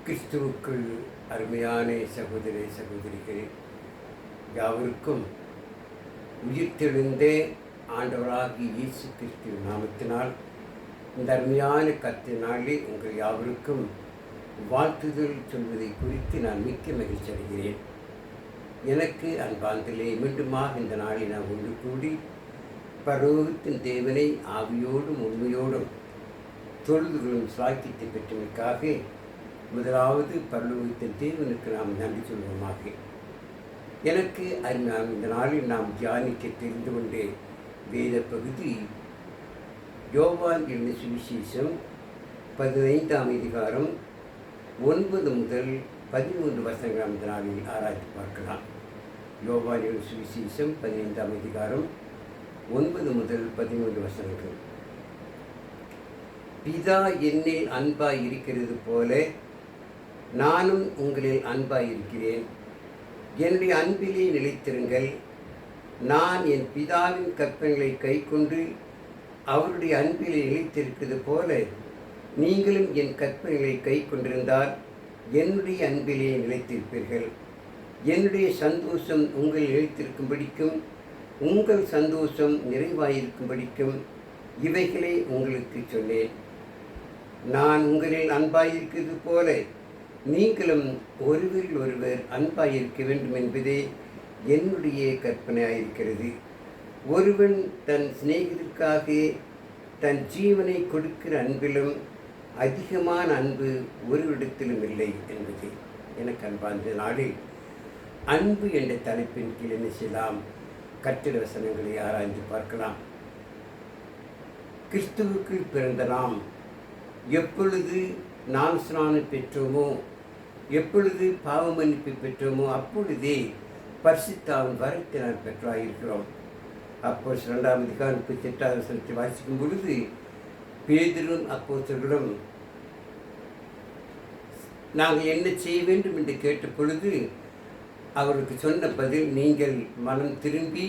கிறிஸ்துவுக்குள் அருமையான சகோதர சகோதரிகளே, யாவருக்கும் உயிர்த்தெழுந்தே ஆண்டவராகி இயேசு கிறிஸ்து நாமத்தினால் இந்த அருமையான நாளில் உங்கள் யாவருக்கும் வாழ்த்துதல் சொல்வதை குறித்து நான் மிக்க மகிழ்ச்சி அடைகிறேன். எனக்கு அன்பாந்திலே மீண்டுமாக இந்த நாளில் நான் ஒன்று கூடி பரலோகத்தின் தேவனை ஆவியோடும் உண்மையோடும் தொழுதுகளும் சாக்கியத்தை பெற்றமைக்காக முதலாவது பரலோகத்தின் தேவனுக்கு நாம் நன்றி சொல்வோமாக. எனக்கு இந்த நாளில் நாம் தியானிக்க தெரிந்து கொண்டே வேத பகுதி யோவான் எழுதின சுவிசேஷம் 15ஆம் அதிகாரம் 9 முதல் 13 வசனங்கள் இந்த நாளில் ஆராய்ச்சி பார்க்கலாம். யோவான் எழுதின சுவிசேஷம் 15ஆம் அதிகாரம் 9 முதல் 13 வசனங்கள். பிதா என்னில் அன்பாய் இருக்கிறது போல நானும் உங்களில் அன்பாயிருக்கிறேன். என்னுடைய அன்பிலே நிலைத்திருங்கள். நான் என் பிதாவின் கற்பனைகளை கைக்கொண்டு அவருடைய அன்பிலே நிலைத்திருக்கிறது போல நீங்களும் என் கற்பனைகளை கை கொண்டிருந்தால் என்னுடைய அன்பிலே நிலைத்திருப்பீர்கள். என்னுடைய சந்தோஷம் உங்களில் நிலைத்திருக்கும்படிக்கும் உங்கள் சந்தோஷம் நிறைவாயிருக்கும்படிக்கும் இவைகளை உங்களுக்கு சொன்னேன். நான் உங்களில் அன்பாயிருக்கிறது போல நீங்களும் ஒருவரில் ஒருவர் அன்பாயிருக்க வேண்டும் என்பதே என்னுடைய கற்பனையாயிருக்கிறது. ஒருவன் தன் சிநேகிதற்காக தன் ஜீவனை கொடுக்கிற அன்பிலும் அதிகமான அன்பு ஒருவரிடத்திலும் இல்லை என்பது எனக்கு அன்பார்ந்த நாளில் அன்பு என்ற தலைப்பின் கீழ் என்ன செய்யலாம்? கட்டிட வசனங்களை ஆராய்ந்து பார்க்கலாம். கிறிஸ்துவுக்கு பிறந்த நாம் எப்பொழுது நாம் ஸ்நானம் பெற்றோமோ, எப்பொழுது பாவ மன்னிப்பு பெற்றோமோ அப்பொழுதே பரிசுத்தாவின் வரத்தை நாம் பெற்றாயிருக்கிறோம். அப்போ 2ஆம் அதிகாரம் 38ஆவது வசனத்தை வாசிக்கும் பொழுது பேதுரும் அப்போஸ்தலர்களும் நாங்கள் என்ன செய்ய வேண்டும் என்று கேட்ட பொழுது அவருக்கு சொன்ன பதில், நீங்கள் மனம் திரும்பி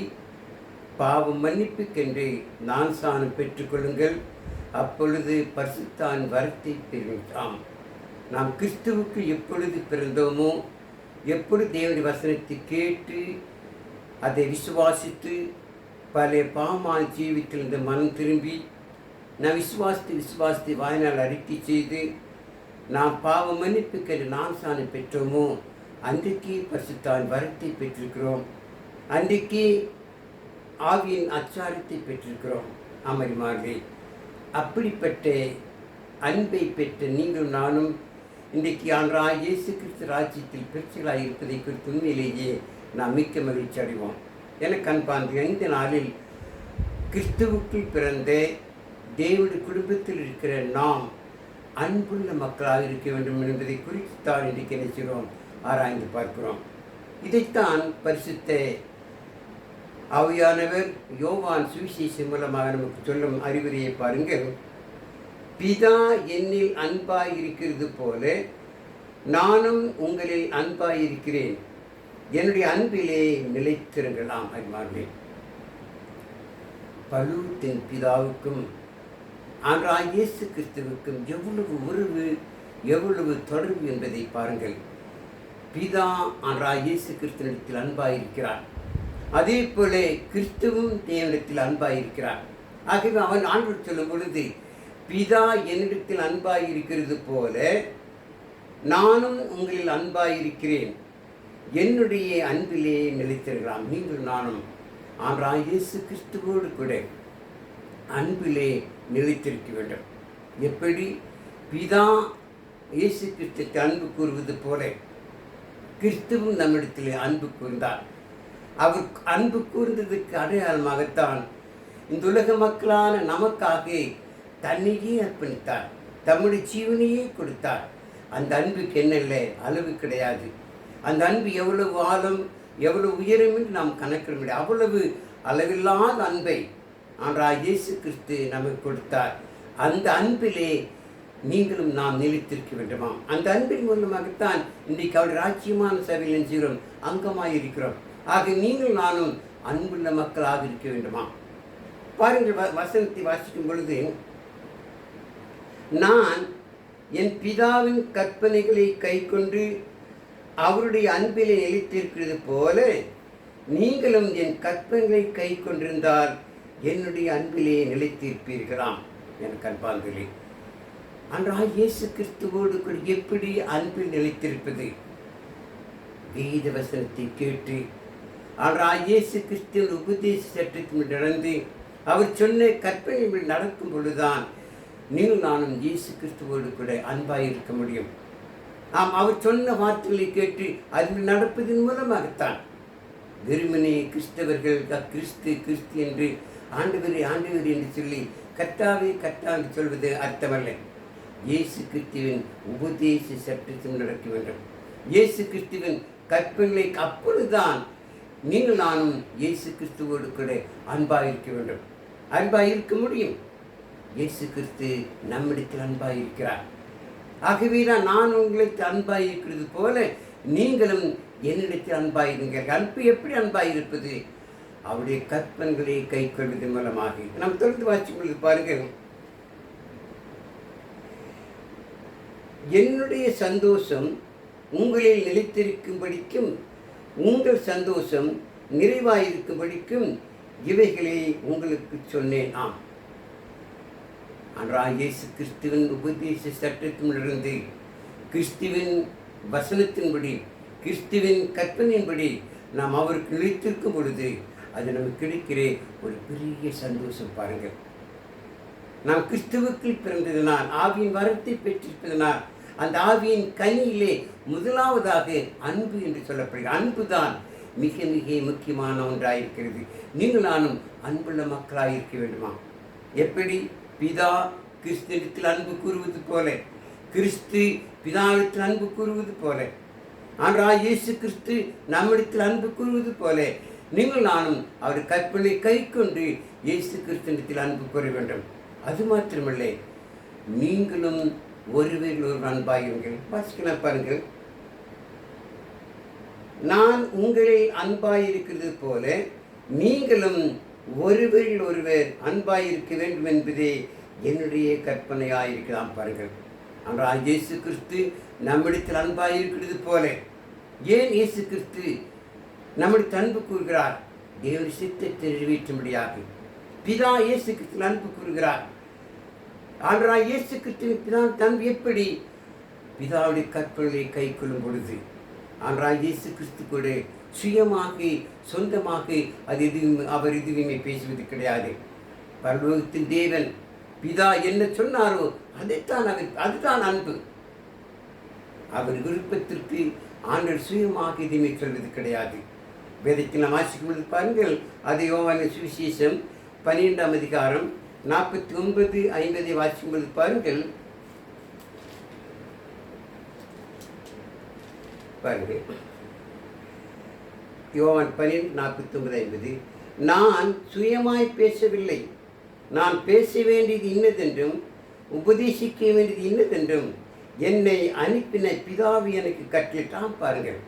பாவம் மன்னிப்புக்கென்று நான் ஸ்நானம் பெற்றுக்கொள்ளுங்கள், அப்பொழுது பரிசுத்தான் வரத்தை பெறுவோம். நாம் கிறிஸ்துவுக்கு எப்பொழுது பிறந்தோமோ, எப்பொழுது தேவனுடைய வசனத்தை கேட்டு அதை விசுவாசித்து பழைய பாவமான ஜீவித்திலிருந்து மனம் திரும்பி நான் விசுவாசத்தை வாயினால் அறிக்கை செய்து நாம் பாவ மன்னிப்புக்கென்று நாம் ஸ்நானம் பெற்றோமோ அன்றைக்கு பரிசுத்தான் வரத்தை பெற்றிருக்கிறோம். அன்றைக்கு ஆவியின் அச்சாரத்தை பெற்றிருக்கிறோம். அமரிமார்களே, அப்படிப்பட்ட அன்பை பெற்ற நீங்கள் நானும் இன்றைக்கு ஆண்டவராகிய இயேசு கிறிஸ்து ராஜ்யத்தில் பிரச்சனையாக இருப்பதை குறித்து உண்மையிலேயே நாம் மிக்க மகிழ்ச்சி அடைவோம். எனக்கு அன்பார்ந்த இந்த நாளில் கிறிஸ்துவுக்குள் பிறந்த தேவனுடைய குடும்பத்தில் இருக்கிற நாம் அன்புள்ள மக்களாக இருக்க வேண்டும் என்பதை குறித்து தான் இன்றைக்கு நினைக்கிறோம், ஆராய்ந்து பார்க்கிறோம். இதைத்தான் பரிசுத்த ஆவியானவர் யோவான் சுவிசேஷம் மூலமாக நமக்கு சொல்லும் அறிவுரையை பாருங்கள். பிதா என்னில் அன்பாயிருக்கிறது போல நானும் உங்களில் அன்பாயிருக்கிறேன். என்னுடைய அன்பிலே நிலைத்திருங்கலாம். அறிவார்களே, பரலோகத்தின் பிதாவுக்கும் ஆண்டவராகிய இயேசு கிறிஸ்துவுக்கும் எவ்வளவு உறவு, எவ்வளவு தொடர்பு என்பதை பாருங்கள். பிதா ஆண்டவராகிய இயேசு கிறிஸ்துவிடத்தில் அன்பாயிருக்கிறார். அதே போல கிறிஸ்துவும் தேவனிடத்தில் அன்பாயிருக்கிறார். ஆகவே அவன் ஆண்டவர் சொல்லும் பொழுது, பிதா என்னிடத்தில் அன்பாயிருக்கிறது போல நானும் உங்களில் அன்பாயிருக்கிறேன், என்னுடைய அன்பிலே நிலைத்திருக்கலாம். நீங்கள் நானும் ஆண்டவராகிய இயேசு கிறிஸ்துவோடு கூட அன்பிலே நிலைத்திருக்க வேண்டும். எப்படி பிதா இயேசு கிறிஸ்துக்கு அன்பு கூறுவது போல கிறிஸ்துவும் நம்மிடத்திலே அன்பு கூர்ந்தார். அவர் அன்பு கூர்ந்ததுக்கு அடையாளமாகத்தான் இந்த உலக மக்களான நமக்காக தன்னையே அர்ப்பணித்தார், தம்முடைய ஜீவனையே கொடுத்தார். அந்த அன்புக்கு என்னல்ல அளவு கிடையாது. அந்த அன்பு எவ்வளவு ஆழம், எவ்வளவு உயரம் என்று நாம் கணக்கிட முடியாது. அவ்வளவு அளவில்லாத அன்பை ஆண்டவராகிய இயேசு கிறிஸ்து நமக்கு கொடுத்தார். அந்த அன்பிலே நீங்களும் நாம் நிலைத்திருக்க வேண்டுமாம். அந்த அன்பின் மூலமாகத்தான் இன்றைக்கு அவருடைய ராஜ்யமான சபையில் நெஞ்சுகிறோம், அங்கமாயிருக்கிறோம். ஆக நீங்கள் நானும் அன்புள்ள மக்களாக இருக்க வேண்டுமா? பாருங்கள், வசனத்தை வாசிக்கும் பொழுது நான் என் பிதாவின் கற்பனைகளை கைக்கொண்டு அவருடைய அன்பிலே நிலைத்திருக்கிறது போல நீங்களும் என் கற்பனைகளை கை கொண்டிருந்தால் என்னுடைய அன்பிலே நிலைத்திருப்பீர்களாம். என் கண்பார்களே, அன்றாக இயேசு கிறிஸ்துவோடு கூட எப்படி அன்பில் நிலைத்திருப்பது? வேத வசனத்தை கேட்டு அன்றாக இயேசு கிறிஸ்துவின் உபதேச சட்டத்தில் நடந்து அவர் சொன்ன கற்பனைகள் நடக்கும் பொழுதுதான் நீங்கள் நானும் இயேசு கிறிஸ்துவோடு கூட அன்பாக இருக்க முடியும். நாம் அவர் சொன்ன வார்த்தைகளை கேட்டு அதில் நடப்பதன் மூலமாகத்தான். வெறுமனே கிறிஸ்தவர்கள் கிறிஸ்து கிறிஸ்து என்று ஆண்டவர் என்று சொல்லி கர்த்தாவே கர்த்தா என்று சொல்வது அர்த்தமல்ல. இயேசு கிறிஸ்துவின் உபதேச சட்டத்தில் நடக்க வேண்டும். இயேசு கிறிஸ்துவின் கற்பனைகளை அப்பொழுதுதான் நீங்கள் நானும் இயேசு கிறிஸ்துவோடு கூட அன்பாக இருக்க வேண்டும், அன்பாக இருக்க முடியும். இயேசு கிறிஸ்து நம்மிடத்தில் அன்பாக இருக்கிறார். ஆகவே நான் உங்களுக்கு அன்பாக இருக்கிறது போல நீங்களும் என்னிடத்தில் அன்பாயிருங்கள். அன்பு எப்படி அன்பாயிருப்பது? அவருடைய கற்பனைகளை கை கொள்வதன் மூலமாக. நாம் தொடர்ந்து வாசிக்கும்பொழுது பாருங்கள், என்னுடைய சந்தோஷம் உங்களில் நிலைத்திருக்கும்படிக்கும் உங்கள் சந்தோஷம் நிறைவாயிருக்கும்படிக்கும் இவைகளை உங்களுக்கு சொன்னேன். ஆம், அன்றாக இயேசு கிறிஸ்துவின் உபதேச சட்டத்திலிருந்து கிறிஸ்துவின் வசனத்தின்படி கிறிஸ்துவின் கற்பனையின்படி நாம் அவருக்கு நிலைத்திருக்கும் பொழுது அது நமக்கு கிடைக்கிற ஒரு பெரிய சந்தோஷம். பாருங்கள், நாம் கிறிஸ்துவுக்கு பிறந்ததினால் ஆவியின் வரத்தை பெற்றிருப்பதனால் அந்த ஆவியின் கனியிலே முதலாவதாக அன்பு என்று சொல்லப்படுகிறது. அன்பு தான் மிக மிக முக்கியமான ஒன்றாயிருக்கிறது. நீங்கள் நானும் அன்புள்ள மக்களாக இருக்க வேண்டுமா? எப்படி பிதா கிறிஸ்துவிடத்தில் அன்பு கூறுவது போல, கிறிஸ்து பிதாவிடத்தில் அன்பு கூறுவது போல, ஆனால் இயேசு கிறிஸ்து நம்மிடத்தில் அன்பு கூறுவது போல நீங்கள் நானும் அவர் கற்பனை கை கொண்டு இயேசு கிறிஸ்துவிடத்தில் அன்பு கூற வேண்டும். அது மாத்திரமல்ல, நீங்களும் ஒருவரில் ஒரு அன்பாயிருங்கள். வாசிக்கலாம் பாருங்கள், நான் உங்களில் அன்பாயிருக்கிறது போல நீங்களும் ஒருவரில் ஒருவர் அன்பாயிருக்க வேண்டும் என்பதே என்னுடைய கற்பனையாயிருக்கலாம். பாருங்கள், ஆனால் இயேசு கிறிஸ்து நம்மிடத்தில் அன்பாயிருக்கிறது போல, ஏன் இயேசு கிறிஸ்து நம்மிடத்தில் அன்பு கூறுகிறார்? தேவனுடைய சித்தத்தை நிறைவேற்றும்படியாக பிதா இயேசு கிறிஸ்து அன்பு கூறுகிறார். ஆனால் இயேசு கிறிஸ்துவின் பிதா அன்பு எப்படி? பிதாவுடைய கற்பனைகளை கை கொள்ளும் பொழுது. ஆனால் இயேசு கிறிஸ்து கூட சுயமாக சொந்தமாக அவர் எதுவுமே பேசுவது கிடையாது. பரலோகத்தின் தேவன் பிதா என்ன சொன்னாரோ அதைத்தான் அதுதான் அன்பு. அவர் விருப்பத்திற்கு ஆண்டவர் சுயமாக எதுவுமே சொல்வது கிடையாது. வேதத்தில் நாம் வாசிக்கும்போது பாருங்கள், அது யோவான் சுவிசேஷம் 12ஆம் அதிகாரம் 49-50 வாசிக்கும்போது பாருங்கள், யோவான் 12:49-50, நான் சுயமாய் பேசவில்லை, நான் பேச வேண்டியது இன்னதென்றும் உபதேசிக்க வேண்டியது இன்னதென்றும் என்னை அனுப்பின பிதாவி எனக்கு கட்டளிட்டான். பாருங்கள்,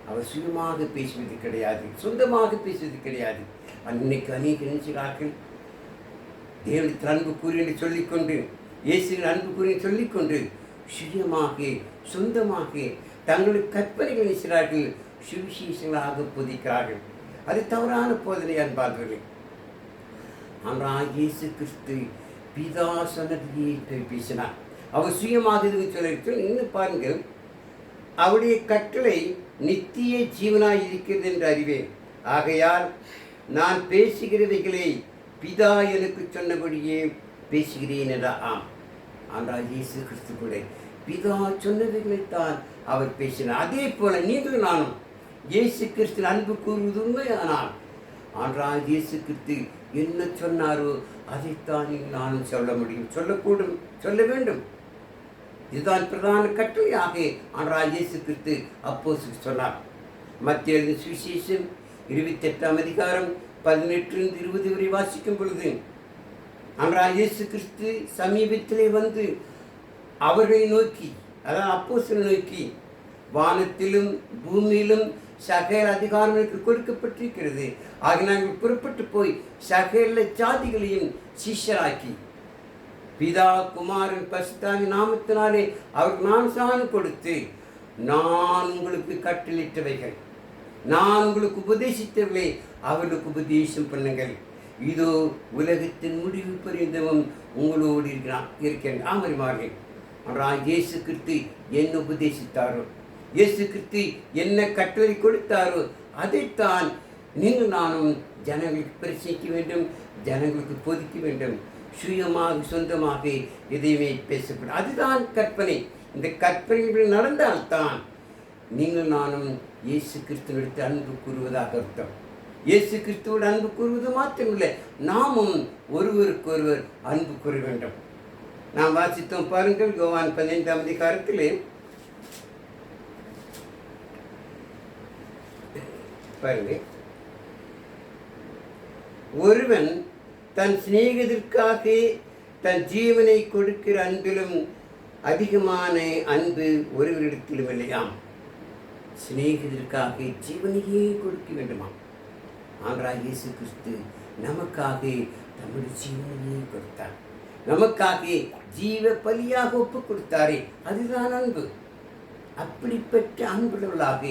அவர் சுயமாக பேசுவது கிடையாது, சொந்தமாக பேசுவது கிடையாது. அன்னைக்கு அநேக நினைச்சுகிறார்கள், தேவனுக்கு அன்பு கூறி சொல்லிக்கொண்டு இயேசுவின் அன்பு கூறி சொல்லிக்கொண்டு சுயமாக சொந்தமாக தங்களுக்கு கற்பனைகள் நினைக்கிறார்கள், சுவிசேஷங்களாக போதிக்கிறார்கள். அது தவறான போதனை அன்பார்களே. ஆனால் இயேசு கிறிஸ்து பிதா சொன்னதையே பேசினார். அவர் சுயமாக சொல்ல இன்னும் பாருங்கள், அவருடைய கட்டளை நித்திய ஜீவனாய் இருக்கிறது என்று அறிவேன். ஆகையால் நான் பேசுகிறவைகளை பிதா எனக்கு சொன்னபடியே பேசுகிறேன் என்றார். ஆம், ஆனால் இயேசு கிறிஸ்து கூட பிதா சொன்னவைகளைத்தான் அவர் பேசினார். அதே போல நீங்களும் நானும் இயேசு கிறிஸ்து அன்பு கூறுவது உண்மை. ஆனால் இயேசு கிறிஸ்து என்ன சொன்னாரோ அதைத்தான் நீங்கள் நானும் சொல்ல முடியும், சொல்லக்கூடும், சொல்ல வேண்டும். இதுதான் பிரதான கட்டளையாக ஆனால் இயேசு கிறிஸ்து அப்போஸ்தலர் சொன்னார். மத்திய சுவிசேஷம் 28ஆம் அதிகாரம் 18-20 வரை வாசிக்கும் பொழுது ஆனால் இயேசு கிறிஸ்து சமீபத்திலே வந்து அவர்களை நோக்கி, அதான் அப்போஸ்தலரை நோக்கி, வானத்திலும் பூமியிலும் சகல அதிகாரங்களுக்கு கொடுக்கப்பட்டிருக்கிறது, ஆக நாங்கள் புறப்பட்டு போய் சகல ஜாதிகளையும் சிஷ்யராக்கி பிதா குமாரன் பரிசுத்தாவின் நாமத்தினாலே அவருக்கு ஞானஸ்நானம் கொடுத்து, நான் உங்களுக்கு கட்டளிட்டவைகள், நான் உங்களுக்கு உபதேசித்தவர்களை அவர்களுக்கு உபதேசம் பண்ணுங்கள். இதோ உலகத்தின் முடிவு பரிந்தவும் உங்களோடு இருக்கிறேன். ஆமரிமார்கள், ஆனால் இயேசு கிறிஸ்து என்ன உபதேசித்தாரோ, இயேசு கிறிஸ்து என்ன கட்டளை கொடுத்தாரோ, அதைத்தான் நீங்கள் நானும் ஜனங்களுக்கு பிரச்சனைக்க வேண்டும், ஜனங்களுக்கு போதிக்க வேண்டும். சுயமாக சொந்தமாக எதையுமே பேசப்படும். அதுதான் கற்பனை. இந்த கற்பனைகள் நடந்தால்தான் நீங்கள் நானும் இயேசு கிறிஸ்துவிடத்து அன்பு கூறுவதாக அர்த்தம். இயேசு கிறிஸ்துவோடு அன்பு கூறுவது மாத்திரமில்லை, நாமும் ஒருவருக்கொருவர் அன்பு கூற வேண்டும். நாம் வாசித்தோம் பாருங்கள், யோவான் 15ஆம் அதிகாரத்திலே பாருங்க, ஒருவன் தன் சிநேகிதற்காக தன் ஜீவனை கொடுக்கிற அன்பிலும் அதிகமான அன்பு ஒருவரிடத்திலும் இல்லையாம். சிநேகிதற்காக ஜீவனையே கொடுக்க வேண்டுமாம். ஆண்டவராகிய இயேசு கிறிஸ்து நமக்காக தம்முடைய ஜீவனையே கொடுத்தார். நமக்காக ஜீவ பலியாக ஒப்பு கொடுத்தாரே, அதுதான் அன்பு. அப்படிப்பட்ட அன்புள்ளவர்களாக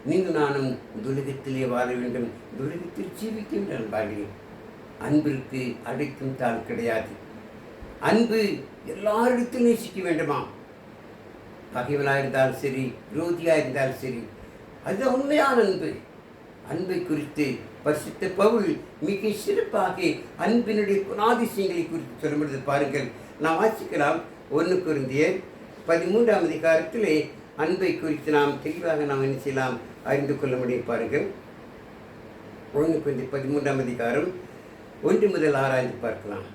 நீங்கள் நானும் துலகத்திலே வாழ வேண்டும், துலகத்தில் ஜீவிக்கின்ற அன்பாகிறேன். அன்பிற்கு அடைக்கும் தாள் கிடையாது. அன்பு எல்லாரிடத்திலும் நேசிக்க வேண்டுமாம். பகைவனாக இருந்தாலும் சரி, விரோதியாக இருந்தாலும் சரி, அதுதான் உண்மையான அன்பு. அன்பை குறித்து பரிசுத்த பவுல் மிக சிறப்பாக அன்பினுடைய குணாதிசயங்களை குறித்து சொல்லும்பொழுது பாருங்கள், நாம் வாசிக்கலாம். 1 கொரிந்தியர் 13ஆம் அதிகாரத்திலே அன்பை குறித்து நாம் தெளிவாக நாம் என்ன செய்யலாம், அறிந்து கொள்ள முடியும். பாருங்கள், 1 கொரிந்தியர் 13ஆம் அதிகாரம் 1 முதல் 6 பார்க்கலாம்.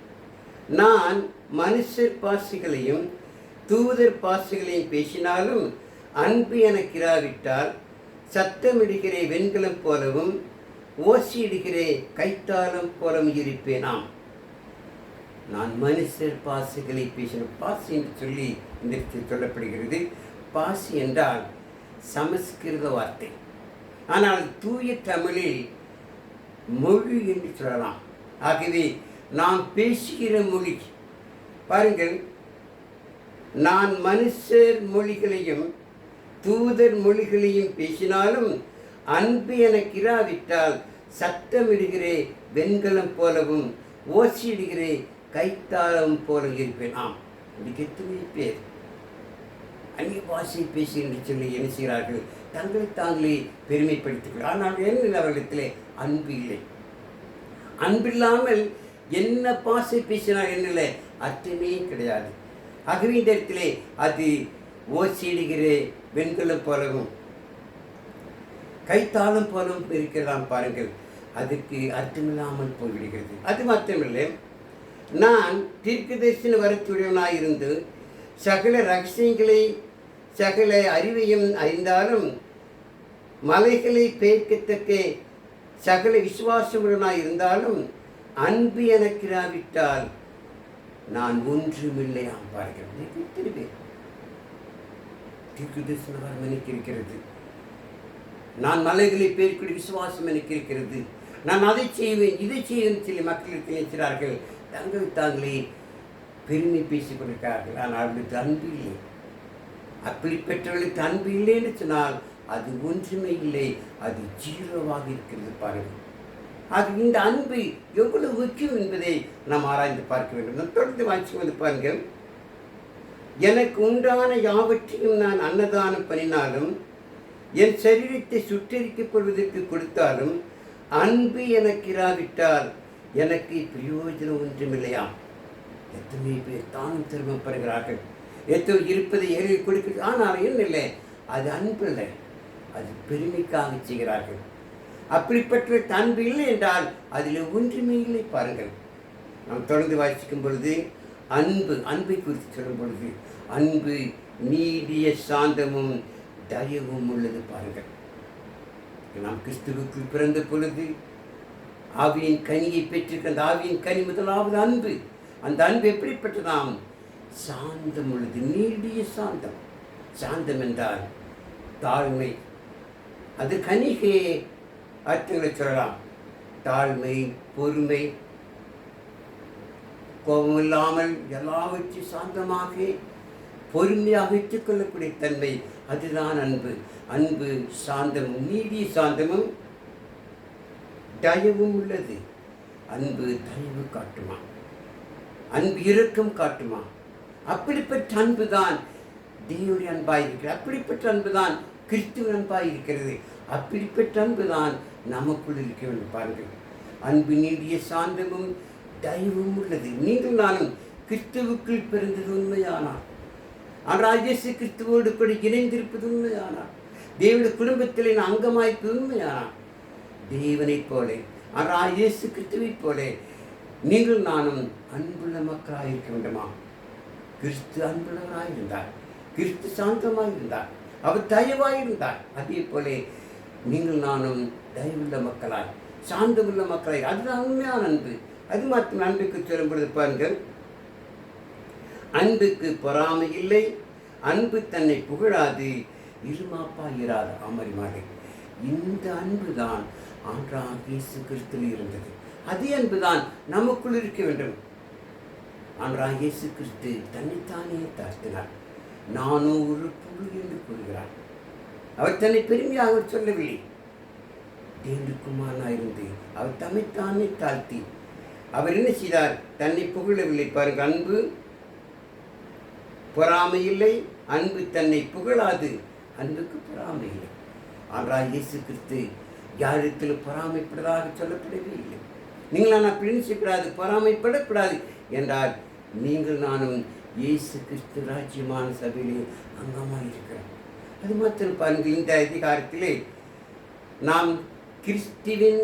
நான் மனுஷர் பாஷைகளையும் தூதர் பாஷைகளையும் பேசினாலும் அன்பு எனக்கிராவிட்டால் சத்தமிடுகிற வெண்கலம் போலவும் ஓசியிடுகிற கைத்தாளம் போலவும் இருப்பேனாம். நான் மனுஷர் பாஷைகளை பேசின, பாஷை என்று சொல்லி இந்த சொல்லப்படுகிறது. பாஷை என்றால் சமஸ்கிருத வார்த்தை, ஆனால் தூய தமிழில் மொழி என்று சொல்லலாம். ஆகவே நாம் பேசுகிற மொழி பாருங்கள், நான் மனுஷர் மொழிகளையும் தூதர் மொழிகளையும் பேசினாலும் அன்பு எனக்கிராவிட்டால் சத்தமிடுகிற வெண்கலம் போலவும் ஓசியிடுகிற கைத்தாளம் போல இருப்பேன். இதுக்கு எத்தனை பேர் அந்நிய பாஷை பேசி என்று சொல்லி என்ன செய்கிறார்கள், தங்களை தாங்களே பெருமைப்படுத்துகிறார்கள். ஆனால் என்ன, அவர்களிடத்திலே அன்பு இல்லை. அன்பில்லாமல் என்ன பாஷை பேசினால் என்னில்லை, அர்த்தமே கிடையாது. ஆகவே இந்த இடத்திலே அது ஓசியிடுகிற வெண்கலம் போலவும் கைத்தாளம் போலவும் இருக்கிறதாம். பாருங்கள், அதுக்கு அர்த்தமில்லாமல் போய்விடுகிறது. அது மாத்திரமில்லை, நான் தீர்க்கதரிசன வரத்துடையவனாக இருந்து சகல ரகசியங்களை சகல அறிவையும் அறிந்தாலும் மலைகளை பெயர்க்கத்தக்க சகல விசுவாசமுடனாக இருந்தாலும் அன்பு எனக்கிராவிட்டால் நான் ஒன்றுமில்லையாம். பாருங்கள், எத்தனை பேர் தீர்க்கதரிசன வரம் எனக்கு இருக்கிறது, நான் மலைகளை பெயர்க்கூடிய விசுவாசம் எனக்கு இருக்கிறது, நான் அதை செய்வேன் இதை செய்வேன் சொல்லி மக்களுக்கு நினைக்கிறார்கள். தங்களை தாங்களே பெருமை பேசிக் கொண்டிருக்கிறார்கள். ஆனால் அவர்களுக்கு அன்பு இல்லை. அப்படிப்பட்டவர்களுக்கு அன்பு இல்லை என்று சொன்னால் அது ஒன்றுமே இல்லை, அது ஜீரோவாக இருக்கிறது. பாருங்கள், ஆக இந்த அன்பு எவ்வளவு முக்கியம் என்பதை நாம் ஆராய்ந்து பார்க்க வேண்டும். நான் தொடர்ந்து வாசிக்கும் வந்து பாருங்கள், எனக்கு உண்டான யாவற்றையும் நான் அன்னதானம் பண்ணினாலும் என் சரீரத்தை சுட்டரிக்கப் கொள்வதற்கு கொடுத்தாலும் அன்பு எனக்கிராவிட்டால் எனக்கு பிரயோஜனம் ஒன்றுமில்லையாம். எத்தனை பேர் தானும் திரும்பப்படுகிறார்கள், எத்தோ இருப்பதை ஏறி கொடுக்கிறது. ஆனால் என்ன இல்லை, அது அன்பு இல்லை, அது பெருமைக்காக செய்கிறார்கள். அப்படிப்பட்ட அன்பு இல்லை என்றால் அதில் ஒன்றுமே இல்லை. பாருங்கள், நாம் தொடர்ந்து வாசிக்கும் பொழுது அன்பை குறித்து சொல்லும் பொழுது அன்பு நீடிய சாந்தமும் தயவும் உள்ளது. பாருங்கள், நாம் கிறிஸ்துவுக்குள் பிறந்த பொழுது ஆவியின் கனியை பெற்றிருக்க அந்த ஆவியின் கனி முதலாவது அன்பு. அந்த அன்பு எப்படிப்பட்டதாம், சாந்தம் உள்ளது, நீடிய சாந்தம். சாந்தம் என்றால் தாழ்மை. அது கனிகே அர்த்தங்களை சொல்லலாம். தாழ்மை, பொறுமை, கோபம் இல்லாமல் எல்லாவற்றையும் சாந்தமாக பொறுமையாக ஏற்றுக்கொள்ளக்கூடிய தன்மை, அதுதான் அன்பு. அன்பு சாந்தமும் நீதி சாந்தமும் தயவும் உள்ளது. அன்பு தயவு காட்டுமா? அன்பு இரக்கம் காட்டுமா? அப்படிப்பட்ட அன்பு தான் தேவனுடைய அன்பாயிருக்கிறது. அப்படிப்பட்ட அன்பு தான் கிறிஸ்துவ அன்பாயிருக்கிறது. அப்படிப்பட்ட அன்பு தான் நமக்குள் இருக்க வேண்டும். பாருங்கள், அன்பு நீடிய சாந்தமும் தயவும் உள்ளது. நீங்கள் நானும் கிறிஸ்துவுக்குள் பிறந்தது உண்மையானார், ஆனால் இயேசு கிறிஸ்துவோடு கூட இணைந்திருப்பது உண்மையானார், தேவனுடைய குடும்பத்தில் அங்கமாய்ப்பது உண்மையானார், தேவனைப் போல ஆனால் இயேசு கிறிஸ்துவைப் போல நீங்கள் நானும் அன்புள்ள மக்களாக இருக்க வேண்டுமா? கிறிஸ்து அன்புள்ளவராயிருந்தார், கிறிஸ்து சாந்தமாயிருந்தார், அவர் தயவாயிருந்தார். அதே போல நீங்கள் நானும் தயவுள்ள மக்களாய் சாந்தமுள்ள மக்களாய், அதுதான் உண்மையான அன்பு. அது மாத்திரம் அன்புக்கு சொல்லும் பொழுது பாருங்கள், அன்புக்கு பொறாமை இல்லை, அன்பு தன்னை புகழாது, இருமாப்பாயிராது. அமரிமாறு இந்த அன்பு தான் ஆண்டவராகிய இயேசு கிறிஸ்துவில் இருந்தது. அதே அன்புதான் நமக்குள் இருக்க வேண்டும். ஆண்டவராகிய இயேசு கிறிஸ்து தன்னைத்தானே தாழ்த்தினார். நானோ ஒரு புழு என்று கூறுகிறார். அவர் தன்னை பெருமையாக சொல்லவில்லை. தேவனுக்குமாரனாயிருந்து அவர் தன்னைத்தானே தாழ்த்தி அவர் என்ன செய்தார்? தன்னை புகழவில்லை. பாருங்கள், அன்பு பொறாமை இல்லை, அன்பு தன்னை புகழாது, அன்புக்கு பொறாமை இல்லை. ஆனால் இயேசு கிறிஸ்து யாரிடத்தில் பொறாமைப்படதாக சொல்லப்படவே இல்லை. நீங்கள் நான் அப்படி நினைச்சக்கூடாது, பொறாமைப்படக்கூடாது என்றால் நீங்கள் நானும் இயேசு கிறிஸ்து ராஜ்யமான சபையிலே அங்கமாக இருக்கிறோம். அது மாத்திரம் பாருங்கள், இந்த அதிகாரத்திலே நாம் கிறிஸ்துவின்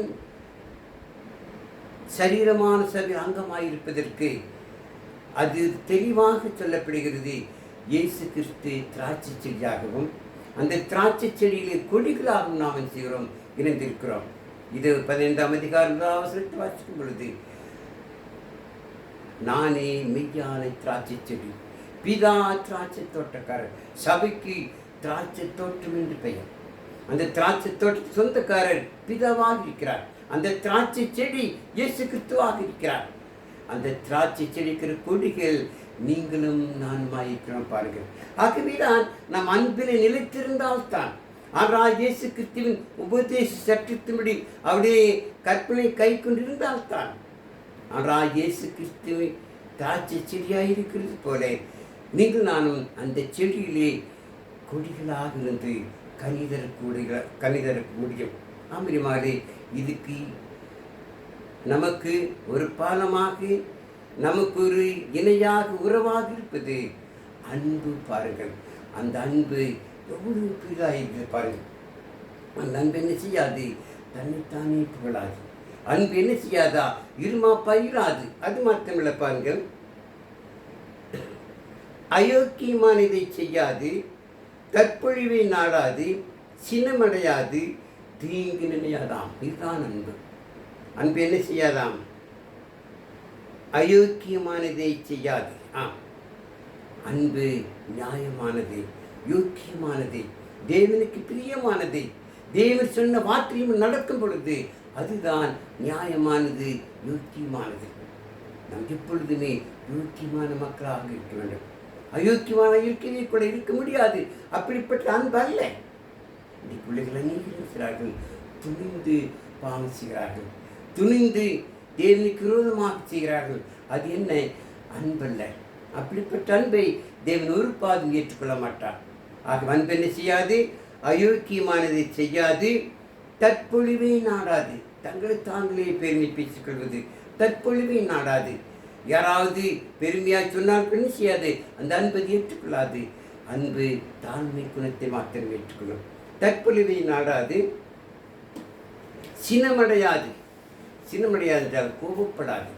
சரீரமான சபை அங்கமாயிருப்பதற்கு அது தெளிவாக சொல்லப்படுகிறது. இயேசு கிறிஸ்து திராட்சை செடியாகவும் அந்த திராட்சை செடியிலே கொடிகளாகவும் நாம் செய்கிறோம், இணைந்திருக்கிறோம். இது 15ஆம் அதிகாரம் வாசிக்கும் பொழுது, நானே மெய்யான திராட்சை செடி, பிதா திராட்சை தோட்டக்காரர், சபைக்கு திராட்சை தோட்டம் என்று பெயர். அந்த திராட்சை தோட்ட சொந்தக்காரர் பிதாவாக இருக்கிறார். அந்த திராட்சை செடி இயேசு கிறிஸ்துவாக இருக்கிறார். அந்த திராட்சை செடிக்கிற கொடிகள் நீங்களும் நானுமாயிருக்கிறோம். பாருங்கள், ஆகவேதான் நாம் அன்பிலே நிலைத்திருந்தால்தான், ஆனால் இயேசு கிறிஸ்துவின் உபதேச சட்டத்தின்படி அவருடைய கற்பனை கை கொண்டிருந்தால்தான், ஆனால் இயேசு கிறிஸ்துவை திராட்சை செடியாக இருக்கிறது போல நீங்கள் நானும் அந்த செடியிலே கொடிகளாக இருந்து கனிதர முடியும். ஆமரிமாறு இதுக்கு நமக்கு ஒரு பாலமாக, நமக்கு ஒரு இணையாக உறவாக இருப்பது அன்பு. பாருங்கள், அந்த அன்பு எவ்வளவு பெரிதாக இருக்குது பாருங்கள். அந்த அன்பு என்ன செய்யாது? தன்னைத்தானே புகழாது. அன்பு என்ன செய்யாதா? இருமா பயிராது. அது மாத்திரமில்லை பாருங்கள், அயோக்கியமானதை செய்யாது, தற்பொழிவை நாடாது, சினமடையாது, தீங்கு நினையாதாம். இதுதான் அன்பு. அன்பு என்ன செய்யாதாம்? அயோக்கியமானதை செய்யாது. அன்பு நியாயமானது, யோக்கியமானது, தேவனுக்கு பிரியமானது, தேவன் சொன்ன வார்த்தையும் நடக்கும் பொழுது அதுதான் நியாயமானது, யோக்கியமானது. நாம் எப்பொழுதுமே யோக்கியமான மக்களாக இருக்க வேண்டும். அயோக்கியமான இருக்கவே கூட இருக்க முடியாது. அப்படிப்பட்ட அன்பு அல்ல. இந்த பிள்ளைகள் அநேகர் இருக்கிறார்கள், துணிந்து பாவம் செய்கிறார்கள், துணிந்து தேவனுக்கு விரோதமாக செய்கிறார்கள். அது என்ன? அன்பல்ல. அப்படிப்பட்ட அன்பை தேவன் ஒரு பாதும் ஏற்றுக்கொள்ள மாட்டார். ஆக அன்பு என்ன செய்யாது? அயோக்கியமானதை செய்யாது, தற்பொழிவை நாடாது. தங்களை தாங்களே பெருமை பேசிக்கொள்வது, தற்பொழிவை நாடாது. யாராவது பெருமையாக சொன்னால் என்ன செய்யாது? அந்த அன்பை ஏற்றுக்கொள்ளாது. அன்பு தாழ்மை குணத்தை மாத்திரம் ஏற்றுக்கொள்ளும். தற்பொழிவை நாடாது, சினமடையாது. சினமடையாது என்றால் கோபப்படாது.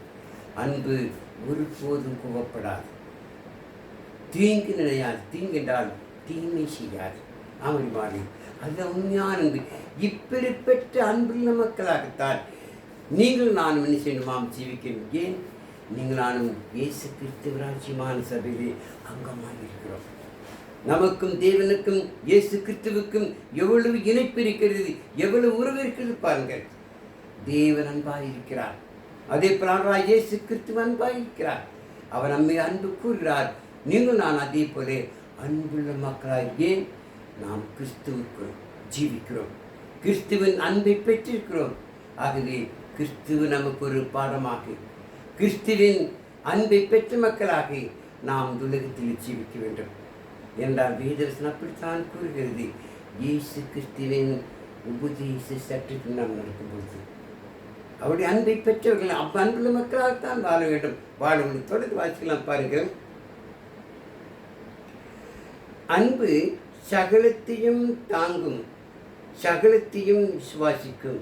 அன்பு ஒருபோதும் கோபப்படாது. தீங்கு நினையாது. தீங்கு என்றால் தீமை செய்யாது. ஆமரி மாறி அதுதான் உண்மையான அன்பு. இப்படிப்பட்ட அன்புள்ள மக்களாகத்தான் நீங்கள் நானும் என்ன செய்யணுமாம்? ஜீவிக்கணும். ஏன்? நீங்கள் நானும் இயேசு கிறிஸ்து ராஜ்யமான சபையிலே அங்கமாக இருக்கிறோம். நமக்கும் தேவனுக்கும் இயேசு கிறிஸ்துவுக்கும் எவ்வளவு இணைப்பு இருக்கிறது, எவ்வளவு உறவு இருக்கிறது பாருங்கள். தேவன் அன்பாக இருக்கிறார். அதே போல இயேசு கிறிஸ்து அன்பாயிருக்கிறார். அவர் நம்மை அன்பு கூறுகிறார். நீங்கள் நான் அதே போல அன்புள்ள மக்களாய் ஏன் நாம் கிறிஸ்துவுக்குள் ஜீவிக்கிறோம், கிறிஸ்துவின் அன்பை பெற்றிருக்கிறோம். ஆகவே கிறிஸ்துவ நமக்கு ஒரு பாடமாக, கிறிஸ்துவின் அன்பை பெற்ற மக்களாக நாம் உலகத்தில் ஜீவிக்க வேண்டும் என்றால் வேதவசனம் அப்படித்தான் கூறுகிறது. இயேசு கிறிஸ்துவின் உபதேச சட்டத்தில் நாம் நடக்கும்போது அவருடைய அன்பை பெற்றவர்கள் அன்புள்ள மக்களாகத்தான் வாழ வேண்டும். வாழ தொடர்ந்து வாசிக்கலாம் பாருங்கள். அன்பு சகலத்தையும் தாங்கும், சகலத்தையும் விசுவாசிக்கும்,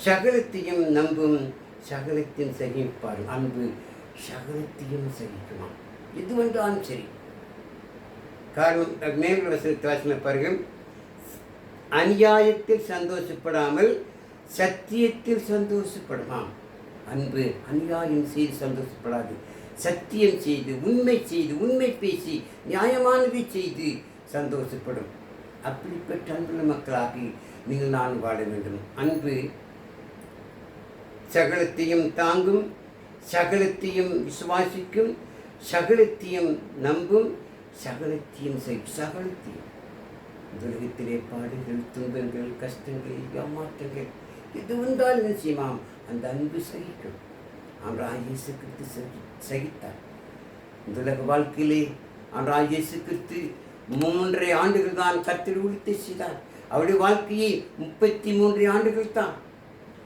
சகலத்தையும் நம்பும், சகலத்தையும் சகிப்பார். அன்பு சகலத்தையும் சகிக்குமா, எது வந்தாலும் சரி. காரணம் மேல் வசனத்தை வாசின பாருங்கள். அநியாயத்தில் சந்தோஷப்படாமல் சத்தியத்தில் சந்தோஷப்படுமாம். அன்பு அநியாயம் செய்து சந்தோஷப்படாது, சத்தியம் செய்து உண்மை பேசி நியாயமானதை செய்து சந்தோஷப்படும். அப்படிப்பட்ட அன்புள்ள மக்களாக நீங்கள் நான் வாழ வேண்டும். அன்பு சகலத்தையும் தாங்கும், சகலத்தையும் விசுவாசிக்கும், சகலத்தையும் நம்பும், சகலத்தையும் சகலத்தையும் உலகத்திலே பாடுகள், துன்பங்கள், கஷ்டங்கள், ஏமாற்றங்கள் எது வந்தாலும் என்ன செய்யுமாம், அந்த அன்பு சகிக்கும். ஆண்டவராகிய இயேசு கிறிஸ்து சகித்தார். இந்த உலக வாழ்க்கையிலே ஆண்டவராகிய இயேசு கிறிஸ்து 3 ஆண்டுகள் தான் கர்த்தர் ஊழியத்தை செய்தார். அவருடைய வாழ்க்கையை 33 ஆண்டுகள் தான்.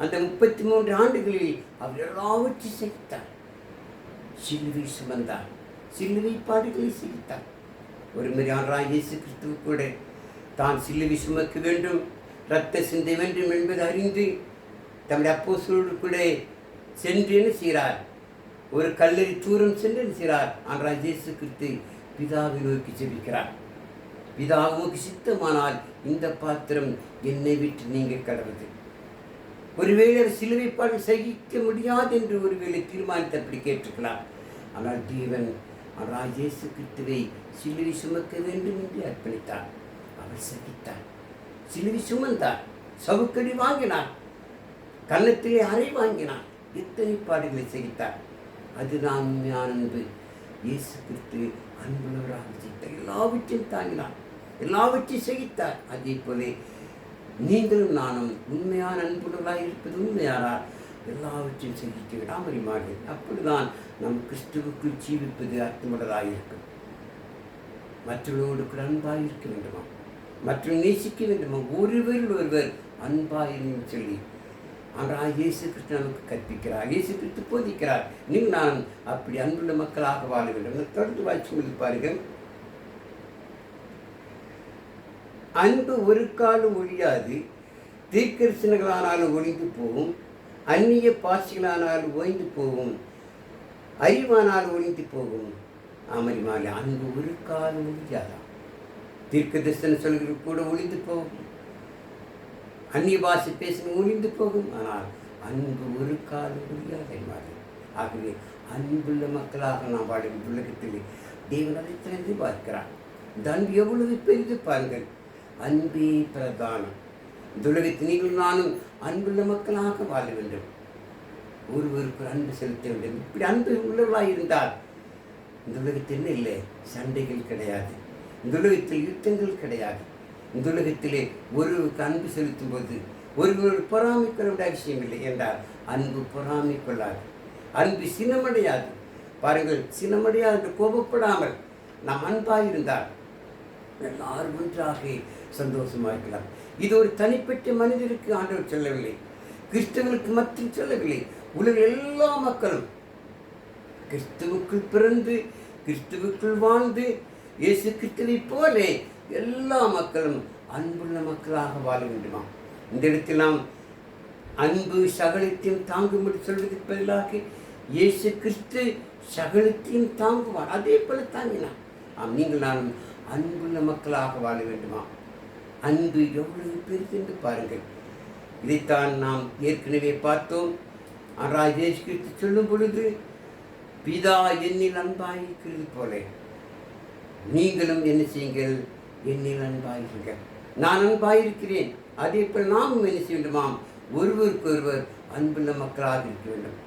அந்த 33 ஆண்டுகளில் அவர் எல்லாவற்றையும் சகித்தார். சிலுவை சுமந்தார், சிலுவை பாடுகளை சகித்தார். ஒரு முறை ஆண்டவராகிய இயேசு கிறிஸ்து கூட தான் சிலுவை சுமக்க வேண்டும், இரத்த சிந்தை வேண்டும் என்பது அறிந்து தம்முடைய அப்போஸ்தலரோடு கூட சென்று என்ன செய்கிறார், ஒரு கல்லறி தூரம் சென்று என்ன செய்கிறார், ஆண்டவராகிய இயேசு கிறிஸ்து பிதாவை நோக்கி ஜெபிக்கிறார். பிதாவுக்கு சித்தமானால் இந்த பாத்திரம் என்னை விட்டு நீங்க கடவுது. ஒருவேளை சிலுவை பாடு சகிக்க முடியாது என்று ஒருவேளை தீர்மானித்தபடி கேட்டிருக்கலாம். ஆனால் தேவன் ஆண்டவராகிய இயேசு கிறிஸ்துவை சிலுவை சுமக்க வேண்டும் என்று அர்ப்பணித்தார். அவர் சகித்தார், சிலுவை சுமந்தார், சவுக்கடி வாங்கினார், கன்னத்திலே அறை வாங்கினார், எத்தனை பாடுகளை சகித்தார். அதுதான் உண்மையான அன்பு. இயேசு கிறிஸ்து அன்புள்ளவராக செய்தார், எல்லாவற்றையும் தாங்கினார், எல்லாவற்றையும் சகித்தார். அதே போல நீங்களும் நானும் உண்மையான அன்புள்ளவராக இருப்பது உண்மையானால் எல்லாவற்றையும் சகிக்க விடாமல் மாறு. அப்படிதான் நம் கிறிஸ்துவுக்குள் ஜீவிப்பது அர்த்தமுள்ளதாக இருக்கும். மற்றவர்களோடு கூட அன்பாக இருக்க வேண்டுமா, மற்றும் நேசிக்க வேண்டுமா, ஒருவர் அன்பாயின்னு சொல்லி ஆனால் இயேசு கிறிஸ்து நமக்கு கற்பிக்கிறார், இயேசு கிறிஸ்து போதிக்கிறார். நீங்கள் நான் அப்படி அன்புள்ள மக்களாக வாழ வேண்டும். தொடர்ந்து வாய்ச்சி பாருங்கள். அன்பு ஒரு காலம் ஒழியாது, தீர்க்கதரிசனங்களானாலும் ஒழிந்து போகும், அந்நிய பாசிகளானாலும் ஓய்ந்து போகும், அறிவானாலும் ஒழிந்து போகும். ஆமரிமாலே அன்பு ஒரு காலம் ஒழியாதான். தீர்க்க தரிசனம் சொல்கிறது கூட ஒழிந்து போகும், அந்நிய பாஷை பேசணும் ஒழிந்து போகும். ஆனால் அன்பு ஒரு காலம் ஒழியாத மாதிரி. ஆகவே அன்புள்ள மக்களாக நாம் வாழும் உலகத்தில் தேவன் அதை திறந்து பார்க்கிறார். இந்த அன்பு எவ்வளவு பெரிது பாருங்கள். அன்பே பிரதானம். இந்த உலகத்தில் நீங்கள் நானும் அன்புள்ள மக்களாக வாழ வேண்டும், ஒருவருக்கு அன்பு செலுத்த வேண்டும். இப்படி அன்பு உள்ளவர்களாக இருந்தால் இந்த உலகத்தில் இல்லை, சண்டைகள் கிடையாது, இந்த உலகத்தில் யுத்தங்கள் கிடையாது. இந்த உலகத்திலே ஒருவருக்கு அன்பு செலுத்தும் போது ஒருவர் பொறாமைக்கொள்ள வேண்டிய அவசியம் இல்லை என்றால் அன்பு பொறாமை கொள்ளாது, அன்பு சினமடையாது. பாருங்கள், சினமடையாது என்று கோபப்படாமல் நாம் அன்பாக இருந்தால் எல்லாரும் ஒன்றாக சந்தோஷமாக இருக்கலாம். இது ஒரு தனிப்பட்ட மனிதருக்கு ஆண்டவர் சொல்லவில்லை, கிறிஸ்தவர்களுக்கு மட்டும் சொல்லவில்லை. உலக எல்லா மக்களும் கிறிஸ்துவுக்குள் பிறந்து கிறிஸ்துவுக்குள் வாழ்ந்து இயேசு கிறிஸ்துவை போல எல்லா மக்களும் அன்புள்ள மக்களாக வாழ வேண்டுமா. இந்த இடத்தில் நாம் அன்பு சகலத்தையும் தாங்கும்படி சொல்வதற்கு பதிலாக இயேசு கிறிஸ்து சகலத்தையும் தாங்குவார், அதே போல தாங்கினார். நீங்கள் நான் அன்புள்ள மக்களாக வாழ வேண்டுமா. அன்பு எவ்வளவு பெரிது என்று பாருங்கள். இதைத்தான் நாம் ஏற்கனவே பார்த்தோம். ஆனால் இயேசு கிறிஸ்து சொல்லும் பொழுது, பிதா என்னில் அன்பாயிருக்கிறது போல நீங்களும் என்ன செய்யுங்கள், என்னில் அன்பாயிருங்கள். நான் அன்பாயிருக்கிறேன், அதே போல் நாமும் என்ன செய்ய வேண்டுமாம், ஒருவருக்கு ஒருவர் அன்புள்ள மக்களாக இருக்க வேண்டும்.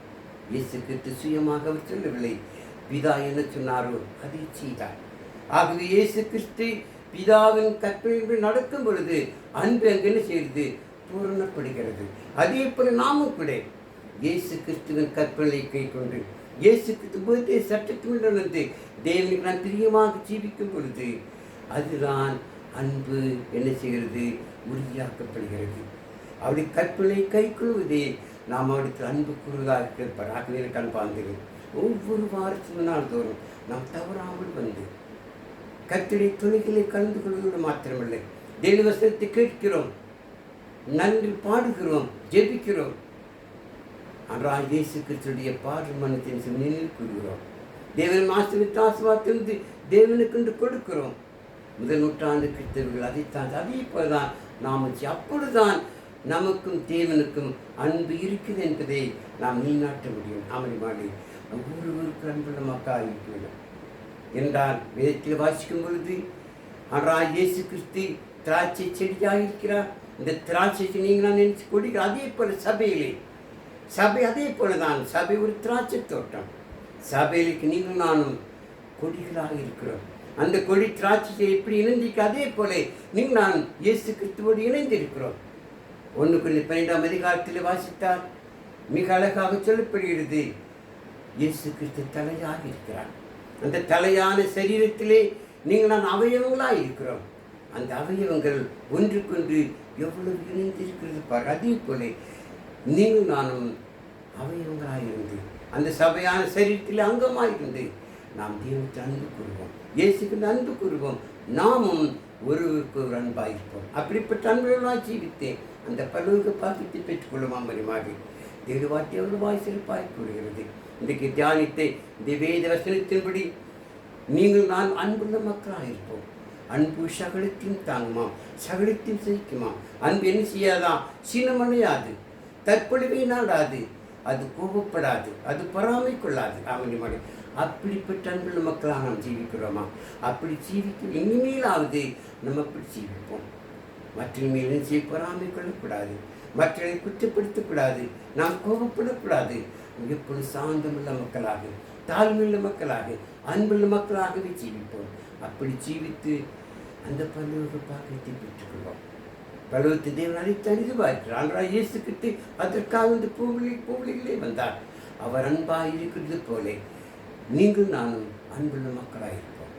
இயேசு கிறிஸ்து சுயமாக அவர் சொல்லவில்லை, பிதா என்ன சொன்னாரோ அதை செய்தார். ஆகவே இயேசு கிறிஸ்து பிதாவின் கற்பனைகள் நடக்கும் பொழுது அன்பு அங்கு என்ன செய்கிறது? பூரணப்படுகிறது. அதே போல நாமும் கூட இயேசு கிறிஸ்துவின் கற்பனை கை கொண்டு இயேசு கிறிஸ்து சட்டத்தின் நடந்து தேவனுக்கு நான் பிரியமாக ஜீவிக்கும் பொழுது அதுதான் அன்பு என்ன செய்கிறது? உறுதியாக்கப்படுகிறது. அவருடைய கற்பனை கை கொள்வதே நாம் அவருக்கு அன்பு கூறுவதாக இருப்பார். ஆகவே அன்பார்ந்தது, ஒவ்வொரு வாரத்திலும் நாள் தோறும் நாம் தவறாமல் வந்து கர்த்தருடைய துணைகளை கலந்து கொள்வதோடு மாத்திரமில்லை, தேவவசனத்தை கேட்கிறோம், நன்றி பாடுகிறோம், ஜெபிக்கிறோம். ஆனால் இயேசு கிறிஸ்துடைய பாடு மனத்தின் நினைவு கூறுகிறோம். தேவன் ஆசீர்வாதத்திலிருந்து தேவனுக்கு என்று கொடுக்கிறோம். முதல் நூற்றாண்டு கிறிஸ்தவர்கள் அதைத்தான் அதே போலதான் நாம் அப்பொழுதுதான் நமக்கும் தேவனுக்கும் அன்பு இருக்குது என்பதை நாம் நிலைநாட்ட முடியும். ஆமடி ஒவ்வொருவருக்கு அன்புள்ள மக்கள் இருக்க வேண்டும் என்றால் வேதத்தில் வாசிக்கும் பொழுது ஆனால் இயேசு கிறிஸ்து திராட்சை செடியாக இருக்கிறார். இந்த திராட்சை நீங்கள் நான் நினைச்சு கொடிகள். அதே போல சபை அதே போலதான். சபை ஒரு திராட்சை தோட்டம். சபையிலுக்கு நீங்கள் நானும் கொடிகளாக இருக்கிறோம். அந்த கொடி திராட்சை எப்படி இணைந்திருக்கு, அதே போல நீங்கள் நான் இயேசு கிறிஸ்துவோடு இணைந்திருக்கிறோம். 1 Corinthians 12ஆம் அதிகாரத்தில் வாசித்தால் மிக அழகாக சொல்லப்படுகிறது, இயேசு கிறிஸ்து தலையாக இருக்கிறார். அந்த தலையான சரீரத்திலே நீங்கள் நான் அவயவங்களாக இருக்கிறோம். அந்த அவயவங்கள் ஒன்றுக்கொன்று எவ்வளவு இணைந்திருக்கிறது பார். அதே போல நீங்கள் நானும் அவயவங்களாக இருந்து அந்த சபையான சரீரத்தில் அங்கமாக இருந்து நாம் தேவனுக்கு அன்பு கூறுவோம், இயேசுக்கு அன்பு கூறுவோம். நாமும் ஒருவருக்கு ஒரு அன்பாயிருப்போம். அப்படிப்பட்ட அன்புகளாக ஜீவித்தேன் அந்த பலவுக்கு பாக்கியத்தை பெற்றுக்கொள்ளுமாம் மரிமாறி தேவவாட்டி அவ்வளவாய் சிறப்பாய் கூறுகிறது. இன்றைக்கு தியானித்தை இந்த வேத வசனத்தின்படி நீங்கள் நான் அன்புள்ள மக்களாக இருப்போம். அன்பு சகலத்தையும் தாங்குமாம், சகலத்தையும் சகிக்குமாம். அன்பு என்ன செய்யாதான்? சீனமடையாது, தற்பொழுவை நாடாது, அது கோபப்படாது, அது பொறாமை கொள்ளாது. அவன் அப்படிப்பட்ட அன்புள்ள மக்களாக நாம் ஜீவிக்கிறோமா? அப்படி ஜீவிக்கும் இனிமேலாவது நம்ம அப்படி ஜீவிப்போம். மற்ற மேலும் செய்ய பொறாமை கொள்ளக்கூடாது, மற்றவர்களை குற்றப்படுத்தக்கூடாது, நாம் கோபப்படக்கூடாது. எப்பொழுது சாந்தமுள்ள மக்களாக, தாழ்மையுள்ள மக்களாக, அன்புள்ள மக்களாகவே ஜீவிப்போம். அப்படி ஜீவித்து அந்த பரலோக பாக்கியத்தை பெற்றுக்கொள்வோம். பரலோகத்தின் தேவன் அழைத்து அறிவார்கள். ஆனால் இயேசு கிறிஸ்து அதற்காக இந்த பூவிலே வந்தார். அவர் அன்பாக இருக்கிறது போல நீங்கள் நானும் அன்புள்ள மக்களாக இருப்போம்.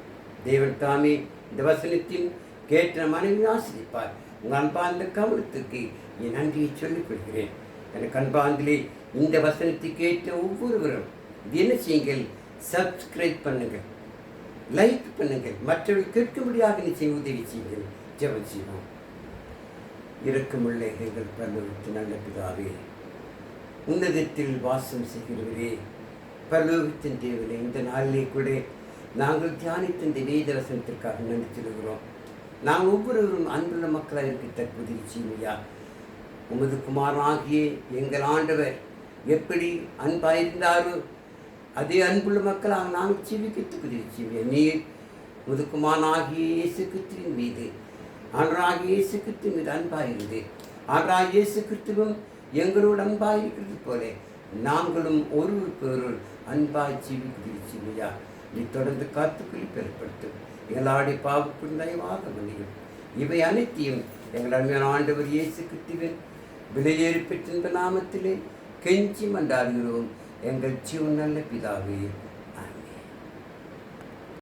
தேவன் தாமே இந்த வசனத்தின் கேட்ட மனைவி ஆசிரிப்பார். உங்கள் அன்பார்ந்த கவனத்துக்கு என் நன்றியை சொல்லிக் கொள்கிறேன். எனக்கு அன்பாந்திலே இந்த வசனத்தை கேட்ட ஒவ்வொருவரும் என்ன செய்யுங்கள்? சப்ஸ்கிரைப் பண்ணுங்கள், லைக் பண்ணுங்கள், மற்றவர்கள் கேட்கும்படியாக நிச்சயம் உதவி செய்யுங்கள். ஜெபம் செய்வோம். இரக்கமுள்ள எங்கள் பரலோகத்தின் நல்ல பிதாவே, உன்னதத்தில் வாசம் செய்கிறவரே, பரலோகத்தின் தேவனே, இந்த நாளிலே கூட நாங்கள் தியானித்த இந்த வேத வசனத்திற்காக நன்றி சொல்கிறோம். நாம் ஒவ்வொருவரும் அன்புள்ள மக்களாக இருக்க தற்போது செய்யா. உமது குமாரனாகிய எங்கள் ஆண்டவர் எப்படி அன்பாயிருந்தாரோ அதே அன்புள்ள மக்களாக நாங்கள் ஜீவிக்கிறதுக்கு உதவி செய்வியா. நீர் உமது குமாரனாகிய இயேசு கிறிஸ்துவின் மீது, ஆண்டவராகிய இயேசு கிறிஸ்துவின் மீது அன்பாயிருந்து, ஆண்டவராகிய இயேசு கிறிஸ்துவும் எங்களோடு அன்பாயிருக்கிறது போல நாங்களும் ஒருவருக்கு ஒருவர் அன்பாய் ஜீவிக்கிறீயா. நீ தொடர்ந்து காத்துக்குள்ளி பெறப்படுத்தும். எங்களுடைய பாவக்குள் தயவாக மன்னியும். இவை அனைத்தையும் எங்கள் அருமையான ஆண்டவர் இயேசு கிறிஸ்துவின் விலையேறி பெற்றிருந்த நாமத்திலே கெஞ்சி மன்றாடுகிறோம் எங்கள் ஜீவன் நல்ல பிதாவே.